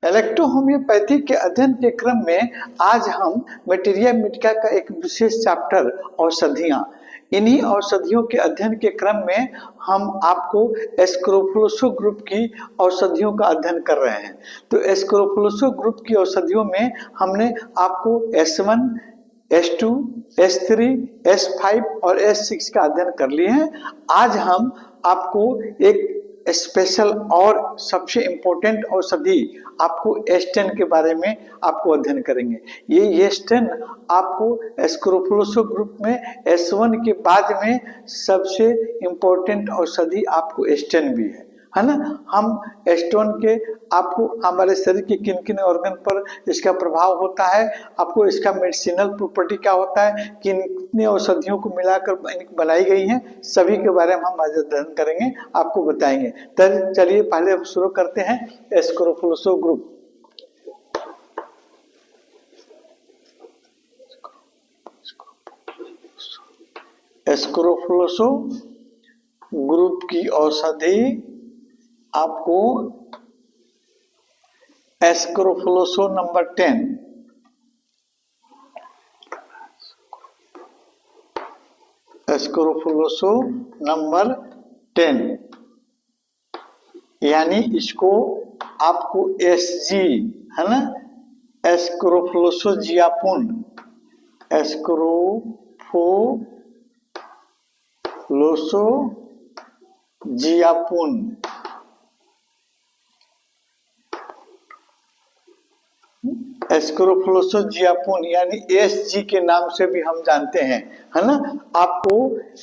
Electrohomoeopathy के अध्ययन के क्रम में आज हम मटेरिया मेडिका का एक विशेष चैप्टर औषधियां, इन्हीं औषधियों के अध्ययन के क्रम में हम आपको स्क्रोफुलोसो ग्रुप की औषधियों का अध्ययन कर रहे हैं। तो स्क्रोफुलोसो ग्रुप की औषधियों में हमने आपको S1, S2, S3, S5 और S6 का अध्ययन कर लिए हैं। आज हम आपको एक स्पेशल और सबसे इम्पोर्टेंट औषधि आपको S10 के बारे में आपको अध्ययन करेंगे। ये S10 आपको स्क्रोफुलोसो ग्रुप में S1 के बाद में सबसे इम्पोर्टेंट औषधि आपको S10 भी है ना। हम S10 के आपको हमारे शरीर के किन किन ऑर्गन पर इसका प्रभाव होता है, आपको इसका मेडिसिनल प्रॉपर्टी क्या होता है, किन औषधियों को मिलाकर बनाई गई हैं, सभी के बारे में हम आज अध्ययन करेंगे, आपको बताएंगे। तो चलिए पहले हम शुरू करते हैं स्क्रोफुलोसो ग्रुप। स्क्रोफुलोसो ग्रुप की औषधि आपको स्क्रोफुलोसो नंबर 10, स्क्रोफुलोसो नंबर 10 यानी इसको आपको SG है ना, स्क्रोफुलोसो जियापुन, स्क्रोफुलोसो जियापुन स्क्रोफुलोसो जियापुन यानी SG के नाम से भी हम जानते हैं, है ना। आपको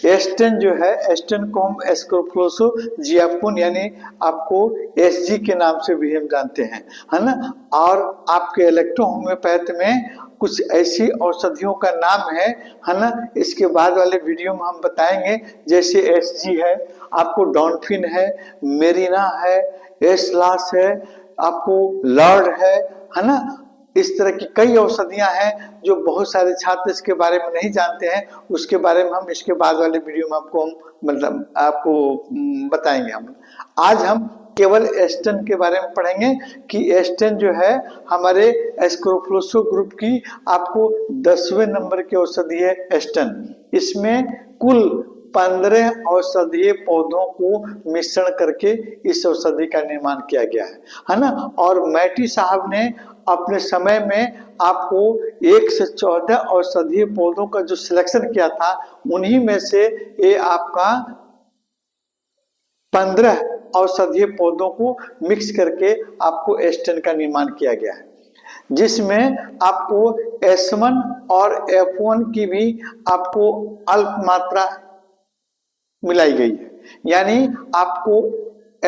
S10 जो है, S10 को हम स्क्रोफुलोसो जियापुन यानी आपको SG के नाम से भी हम जानते हैं, है ना। और आपके इलेक्ट्रोहोम्योपैथ में कुछ ऐसी औषधियों का नाम है ना, इसके बाद वाले वीडियो में हम बताएंगे। जैसे SG है, आपको डॉन्फिन है, मेरिना है, एसलास है, आपको लॉर्ड है ना। इस तरह की कई औषधियां हैं जो बहुत सारे छात्र इसके बारे में नहीं जानते हैं, उसके बारे में हम इसके बाद वाले वीडियो में आपको बताएंगे। हम आज हम केवल S10 के बारे में पढ़ेंगे कि S10 जो है हमारे स्क्रोफुलोसो ग्रुप की आपको 10वें नंबर की औषधि है S10। इसमें कुल 15 औषधीय पौधों को मिश्रण करके इस औषधि का निर्माण किया गया है ना। और मैटी साहब ने अपने समय में आपको 1 से 14 औषधीय पौधों का जो सिलेक्शन किया था, उन्हीं में से ये आपका 15 औषधीय पौधों को मिक्स करके आपको S10 का निर्माण किया गया है, जिसमें आपको S1 और F1 की भी आपको अल्प मात्रा मिलाई गई है। यानी आपको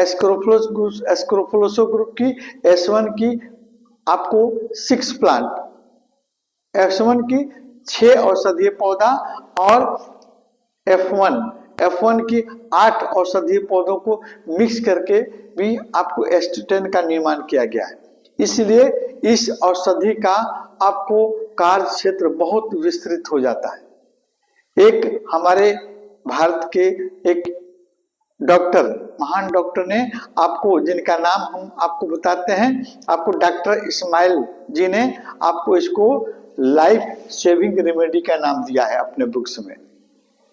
स्क्रोफुलोसो ग्रुप की S1 की आपको 6 प्लांट, S1 की 6 औषधीय पौधा और F1 की 8 औषधीय पौधों को मिक्स करके भी आपको S10 का निर्माण किया गया है। इसलिए इस औषधि का आपको कार्य क्षेत्र बहुत विस्तृत हो जाता है। एक हमारे भारत के एक डॉक्टर, महान डॉक्टर ने आपको, जिनका नाम हम आपको बताते हैं, आपको डॉक्टर इस्माइल जी ने आपको इसको लाइफ सेविंग रेमेडी का नाम दिया है अपने बुक्स में,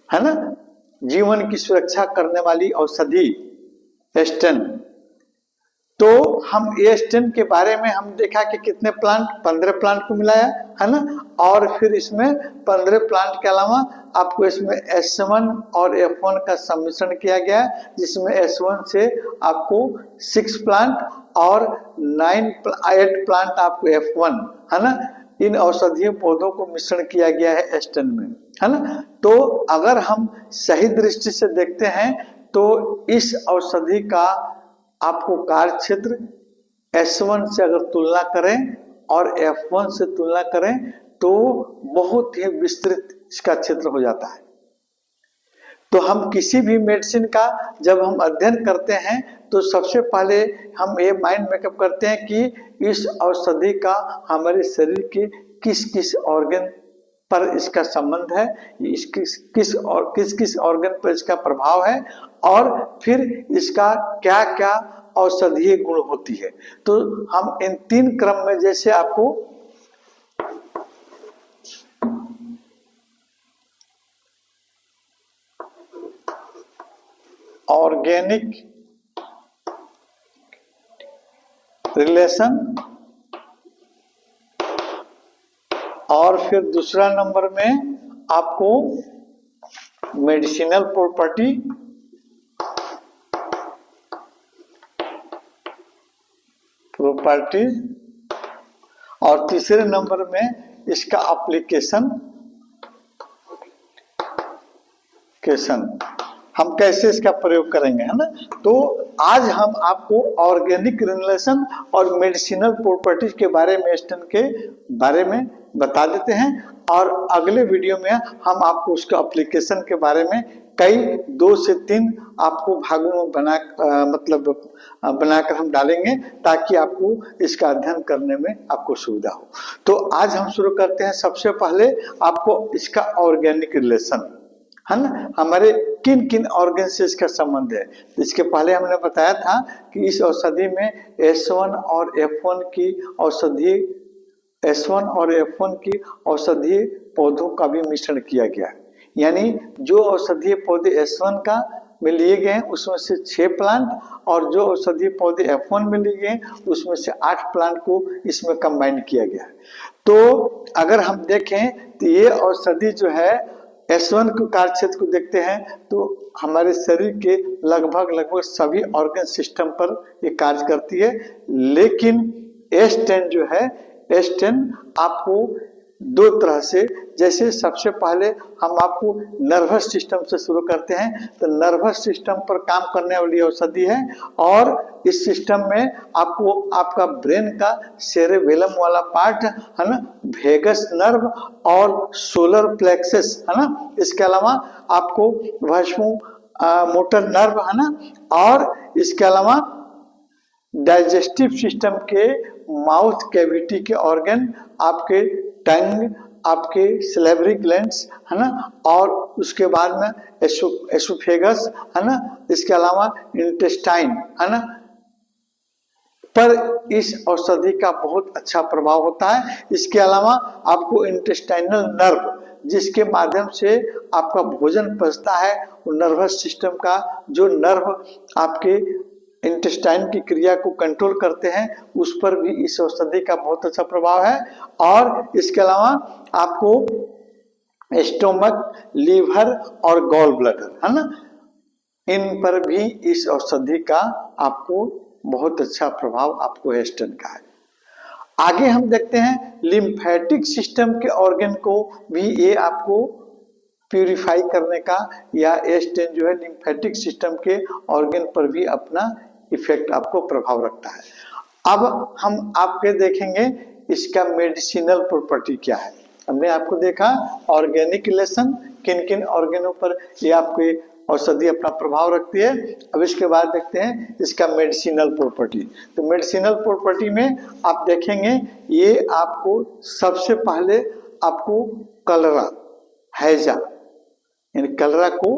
है ना। जीवन की सुरक्षा करने वाली औषधि S10। तो हम S10 के बारे में हम देखा कि कितने प्लांट, 15 प्लांट को मिलाया है ना। और फिर इसमें 15 प्लांट के अलावा आपको इसमें S1 और F1 का सम्मिश्रण किया गया, जिसमें S1 से आपको 6 प्लांट और 8 प्लांट आपको F1, है ना। इन औषधीय पौधों को मिश्रण किया गया है S10 में, है ना। तो अगर हम सही दृष्टि से देखते हैं तो इस औषधि का आपको कार्य क्षेत्र S1 से अगर तुलना करें और F1 से तुलना करें तो बहुत ही विस्तृत इसका क्षेत्र हो जाता है। तो हम किसी भी मेडिसिन का जब हम अध्ययन करते हैं तो सबसे पहले हम ये माइंड मेकअप करते हैं कि इस औषधि का हमारे शरीर के किस किस ऑर्गन पर इसका संबंध है, किस किस ऑर्गन पर इसका प्रभाव है, और फिर इसका क्या क्या औषधीय गुण होती है। तो हम इन 3 क्रम में जैसे आपको ऑर्गेनिक रिलेशन और फिर दूसरा नंबर में आपको मेडिसिनल प्रॉपर्टी और तीसरे नंबर में इसका एप्लीकेशन हम कैसे इसका प्रयोग करेंगे, है ना। तो आज हम आपको ऑर्गेनिक रिलेशन और मेडिसिनल प्रॉपर्टीज के बारे में स्टेन के बारे में बता देते हैं और अगले वीडियो में हम आपको उसका एप्लीकेशन के बारे में कई 2 से 3 आपको भागों में बनाकर हम डालेंगे ताकि आपको इसका अध्ययन करने में आपको सुविधा हो। तो आज हम शुरू करते हैं। सबसे पहले आपको इसका ऑर्गेनिक रिलेशन, है ना, हमारे किन किन ऑर्गन से इसका संबंध है। इसके पहले हमने बताया था कि इस औषधि में S1 और F1 की औषधीय पौधों का भी मिश्रण किया गया है। यानी जो औषधीय पौधे S1 का में लिए गए उसमें से 6 प्लांट और जो औषधीय पौधे F1 में लिए गए उसमें से 8 प्लांट को इसमें कंबाइन किया गया है। तो अगर हम देखें तो ये औषधि जो है S1 के कार्य क्षेत्र को देखते हैं तो हमारे शरीर के लगभग सभी ऑर्गन सिस्टम पर ये कार्य करती है। लेकिन S10 जो है, S10 आपको 2 तरह से, जैसे सबसे पहले हम आपको नर्वस सिस्टम से शुरू करते हैं। तो नर्वस सिस्टम पर काम करने वाली औषधि है और इस सिस्टम में आपको आपका ब्रेन का सेरेबेलम वाला पार्ट, है ना, वेगस नर्व और सोलर प्लेक्सस, है ना, इसके अलावा आपको वास्मो मोटर नर्व, है ना, और इसके अलावा डाइजेस्टिव सिस्टम के माउथ कैविटी के ऑर्गन, आपके टंग, आपके सैलिवरी ग्लैंड्स, है ना, और उसके बाद में एसोफेगस, है ना, इसके अलावा इंटेस्टाइन, है ना, पर इस औषधि का बहुत अच्छा प्रभाव होता है। इसके अलावा आपको इंटेस्टाइनल नर्व, जिसके माध्यम से आपका भोजन पचता है, वो नर्वस सिस्टम का जो नर्व आपके इंटेस्टाइन की क्रिया को कंट्रोल करते हैं, उस पर भी इस औषधि का बहुत अच्छा प्रभाव है। और इसके अलावा आपको स्टोमक, लीवर और गॉल ब्लैडर, है ना, इन पर भी इस औषधि का आपको बहुत अच्छा प्रभाव आपको एस्टन का है। आगे हम देखते हैं लिम्फेटिक सिस्टम के ऑर्गन को भी ये आपको प्यूरिफाई करने का, या एस्टन जो है लिम्फेटिक सिस्टम के ऑर्गन पर भी अपना इफेक्ट आपको प्रभाव रखता है। अब हम आपके देखेंगे इसका मेडिसिनल प्रॉपर्टी क्या है। हमने आपको देखा ऑर्गेनिक रिलेशन, किन किन ऑर्गनों पर ये आपके औषधि अपना प्रभाव रखती है। अब इसके बाद देखते हैं इसका मेडिसिनल प्रॉपर्टी। तो मेडिसिनल प्रॉपर्टी में आप देखेंगे ये आपको सबसे पहले आपको कलरा, हैजा, यानी कलरा को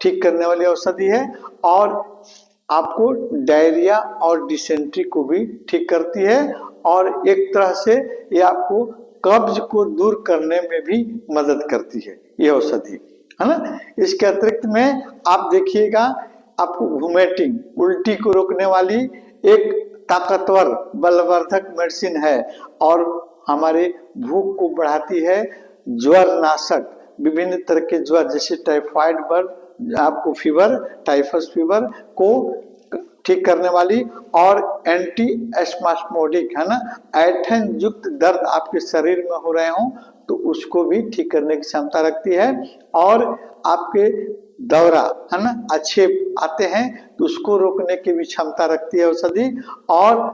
ठीक करने वाली औषधि है और आपको डायरिया और डिसेंट्री को भी ठीक करती है और एक तरह से ये आपको कब्ज को दूर करने में भी मदद करती है ये औषधि, है ना। इसके अतिरिक्त में आप देखिएगा आपको वोमिटिंग, उल्टी को रोकने वाली एक ताकतवर बलवर्धक मेडिसिन है और हमारे भूख को बढ़ाती है। ज्वर नाशक, विभिन्न तरह के ज्वर जैसे टाइफाइड बर्ड, आपको फीवर, टाइफस फीवर को ठीक करने वाली और एंटी एस्मास्मोडिक, है ना, ऐंठन युक्त दर्द आपके शरीर में हो रहे हों तो उसको भी ठीक करने की क्षमता रखती है और आपके दौरा, है ना, आक्षेप आते हैं तो उसको रोकने की भी क्षमता रखती है औषधि और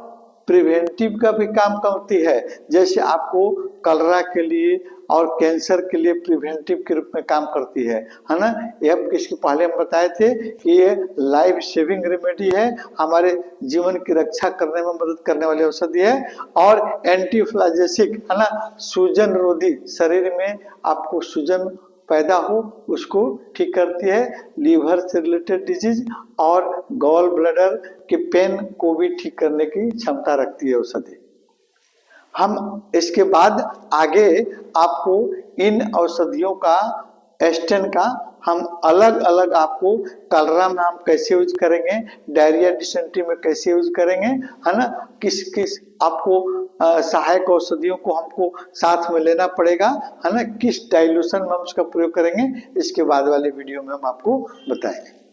प्रिवेंटिव का भी काम करती है। जैसे आपको कलरा के लिए और कैंसर के लिए प्रिवेंटिव के रूप में काम करती है ना। यह इसके पहले हम बताए थे कि ये लाइफ सेविंग रेमेडी है, हमारे जीवन की रक्षा करने में मदद करने वाली औषधि है और एंटीफ्लाजेसिक, है ना, सूजन रोधी, शरीर में आपको सूजन पैदा हो उसको ठीक करती है, लीवर से रिलेटेड डिजीज और गॉल ब्लैडर के पेन को भी ठीक करने की क्षमता रखती है औषधि। हम इसके बाद आगे आपको इन औषधियों का एस्टेन का हम अलग अलग आपको कलरा में हम कैसे यूज करेंगे, डायरिया डिसेंट्री में कैसे यूज करेंगे, है ना, किस किस आपको सहायक औषधियों को हमको साथ में लेना पड़ेगा, है ना, किस डाइल्यूशन में हम उसका प्रयोग करेंगे, इसके बाद वाले वीडियो में हम आपको बताएंगे।